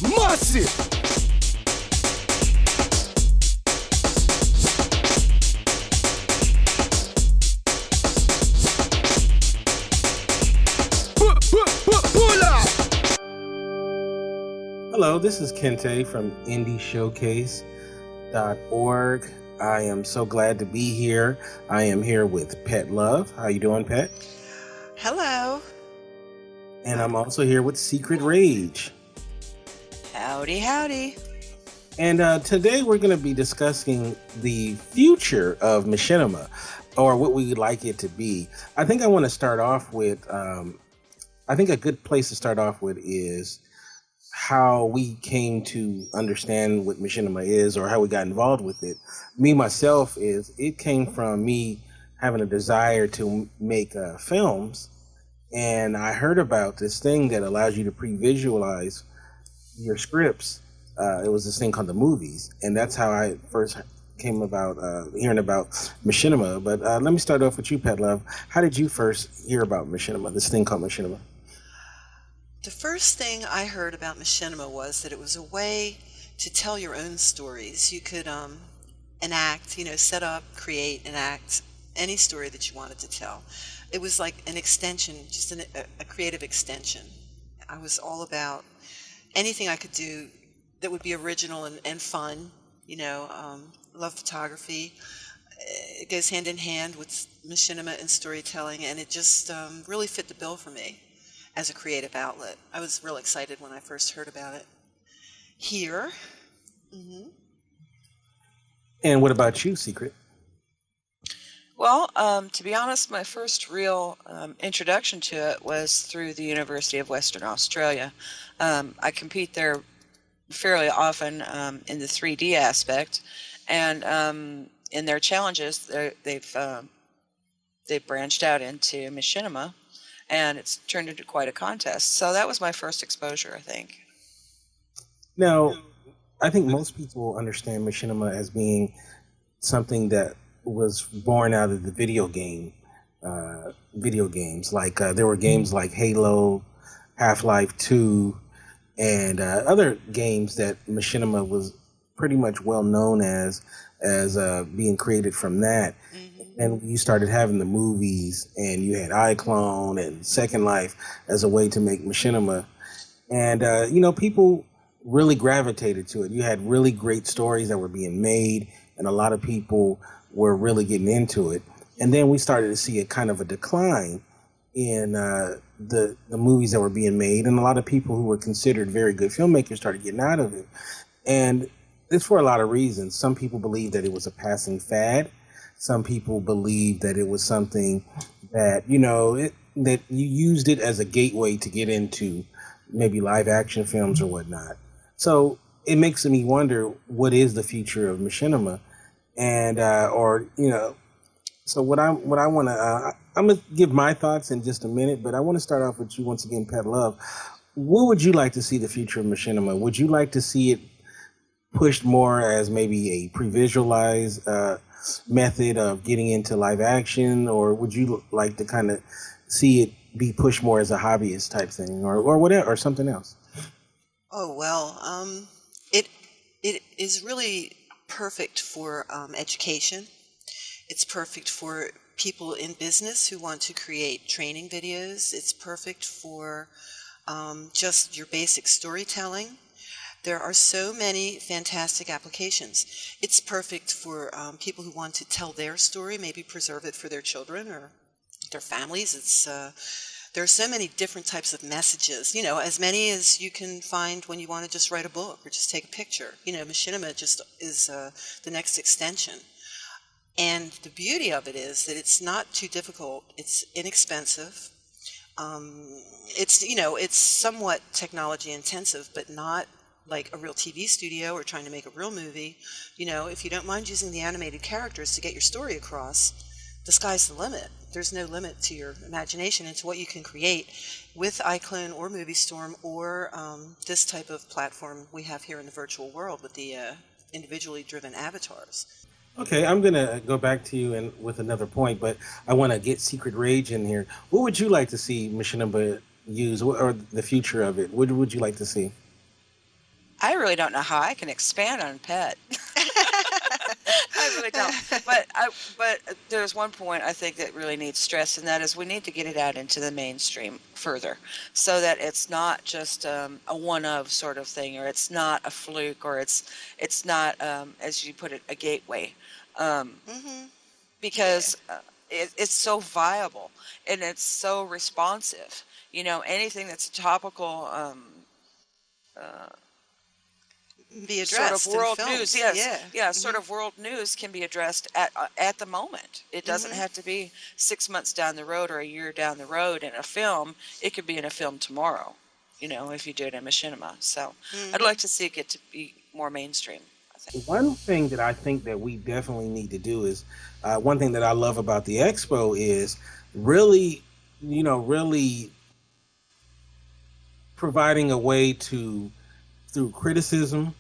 Massive. Hello, this is Kinte from IndieShowcase.org. I am so glad to be here. I am here with Petlove. How you doing, Pet? Hello. And I'm also here with Secret Rage. Howdy, howdy. And today we're going to be discussing the future of Machinima, or what we would like it to be. I think I want to start off with, I think a good place to start off with is how we came to understand what Machinima is, or how we got involved with it. Me, myself, it came from me having a desire to make films, and I heard about this thing that allows you to pre-visualize your scripts. It was this thing called the movies, and that's how I first came about hearing about Machinima. But let me start off with you, Petlove. How did you first hear about Machinima, this thing called Machinima? The first thing I heard about Machinima was that it was a way to tell your own stories. You could enact, set up, create, enact any story that you wanted to tell. It was like an extension, just a creative extension. I was all about anything I could do that would be original and fun. Love photography. It goes hand in hand with Machinima and storytelling, and it just really fit the bill for me as a creative outlet. I was real excited when I first heard about it here. Mm-hmm. And what about you, Secret? Well, to be honest, my first real introduction to it was through the University of Western Australia. I compete there fairly often in the 3D aspect, and in their challenges, they've branched out into Machinima, and it's turned into quite a contest. So that was my first exposure, I think. Now, I think most people understand Machinima as being something that was born out of the video games. Like there were games like Halo, Half-Life 2, and other games that Machinima was pretty much well known as being created from that. Mm-hmm. And you started having the movies, and you had iClone and Second Life as a way to make Machinima. And, people really gravitated to it. You had really great stories that were being made, and a lot of people were really getting into it. And then we started to see a kind of a decline in the movies that were being made, and a lot of people who were considered very good filmmakers started getting out of it. And it's for a lot of reasons. Some people believe that it was a passing fad. Some people believe that it was something that, that you used it as a gateway to get into maybe live action films or whatnot. So it makes me wonder, what is the future of Machinima? And, so what I want to, I'm going to give my thoughts in just a minute, but I want to start off with you once again, Petlove. What would you like to see the future of Machinima? Would you like to see it pushed more as maybe a pre-visualized method of getting into live action, or would you like to kind of see it be pushed more as a hobbyist type thing, or whatever, or something else? Oh, well, it is really perfect for education. It's perfect for people in business who want to create training videos. It's perfect for just your basic storytelling. There are so many fantastic applications. It's perfect for people who want to tell their story, maybe preserve it for their children or their families. There are so many different types of messages, as many as you can find when you want to just write a book or just take a picture. Machinima just is the next extension. And the beauty of it is that it's not too difficult. It's inexpensive. It's somewhat technology intensive, but not like a real TV studio or trying to make a real movie. If you don't mind using the animated characters to get your story across, the sky's the limit. There's no limit to your imagination and to what you can create with iClone or MovieStorm or this type of platform we have here in the virtual world with the individually driven avatars. Okay, I'm going to go back to you with another point, but I want to get Secret Rage in here. What would you like to see Machinima use, or the future of it? What would you like to see? I really don't know how I can expand on pet. I really don't. But there's one point I think that really needs stress, and that is we need to get it out into the mainstream further, so that it's not just a one of sort of thing, or it's not a fluke, or it's not as you put it, a gateway, um, Hmm. Yeah. because it's so viable and it's so responsive. Anything that's a topical. Uh, Be Sort of addressed in world news, films. yes, Yeah. yeah, Hmm. sort of world news can be addressed at the moment. It doesn't Hmm. have to be 6 months down the road or a year down the road in a film. It could be in a film tomorrow, if you do it in machinima. So I'd Hmm. like to see it get to be more mainstream, I think. One thing that I think that we definitely need to do is one thing that I love about the expo is really, really providing a way to through criticism,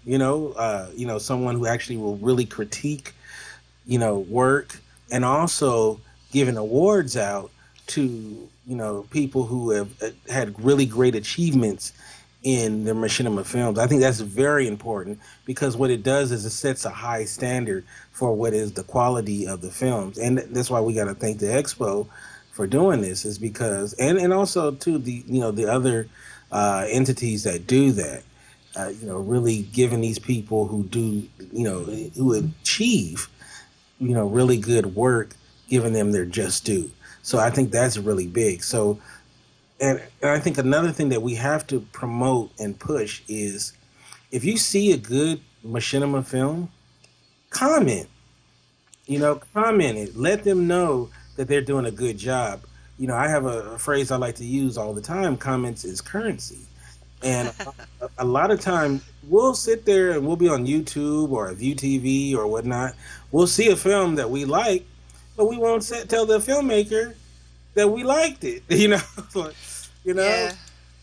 someone who actually will really critique, work, and also giving awards out to, people who have had really great achievements in the machinima films. I think that's very important because what it does is it sets a high standard for what is the quality of the films, and that's why we got to thank the expo for doing this. Is because and also to the the other entities that do that. Really giving these people who do, who achieve, really good work, giving them their just due. So I think that's really big. So, and I think another thing that we have to promote and push is if you see a good machinima film, comment, comment it. Let them know that they're doing a good job. I have a phrase I like to use all the time: comments is currency. And a lot of time we'll sit there and we'll be on YouTube or View TV or whatnot. We'll see a film that we like, but we won't tell the filmmaker that we liked it. Like, you know, Yeah.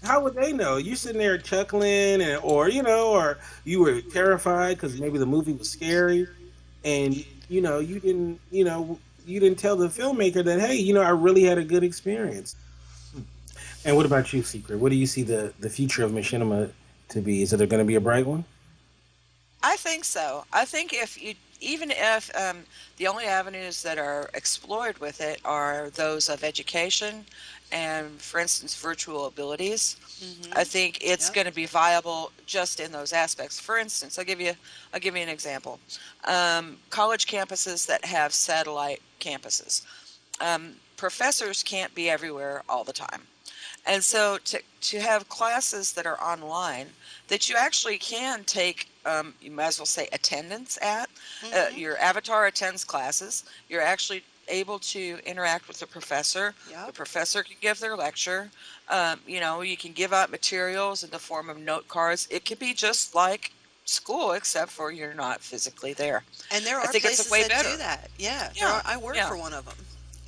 how would they know? You're sitting there chuckling, or or you were terrified because maybe the movie was scary, and you didn't tell the filmmaker that, hey, I really had a good experience. And what about you, Secret? What do you see the future of machinima to be? Is it going to be a bright one? I think so. I think even if the only avenues that are explored with it are those of education and, for instance, virtual abilities, I Hmm. think it's Yep. going to be viable just in those aspects. For instance, I'll give you an example. College campuses that have satellite campuses. Professors can't be everywhere all the time. And so to have classes that are online that you actually can take, you might as well say attendance at, Hmm. your avatar attends classes, you're actually able to interact with the professor. The Yep. professor can give their lecture. You can give out materials in the form of note cards. It could be just like school, except for you're not physically there. And there I are think it's a places way that do better. that. Yeah, there Yeah, are. I work yeah. for one of them.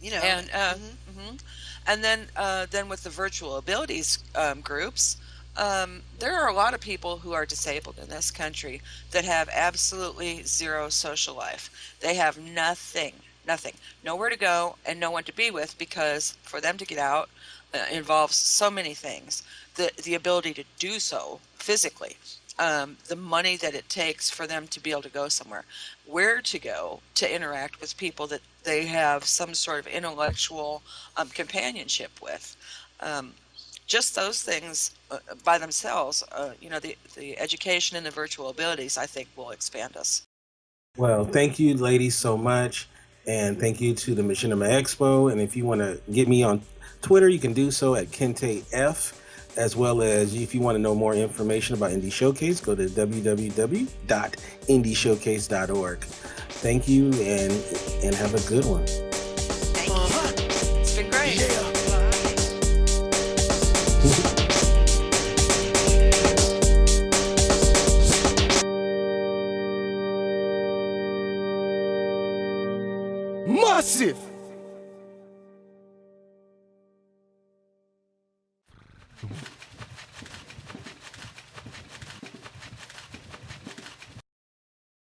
And Hmm. mhm. And then with the virtual abilities groups, there are a lot of people who are disabled in this country that have absolutely zero social life. They have nothing, nothing, nowhere to go and no one to be with, because for them to get out involves so many things. The ability to do so physically, the money that it takes for them to be able to go somewhere, where to go to interact with people that they have some sort of intellectual companionship with. Um, just those things by themselves, the education and the virtual abilities, I think, will expand us. Well, thank you, ladies, so much, and thank you to the Machinima Expo. And if you want to get me on Twitter, you can do so at Kinte F. As well as if you want to know more information about Indie Showcase, go to www.indieshowcase.org. Thank you, and have a good one. Thank you. Uh-huh. It's been great. Yeah. Bye. Massive.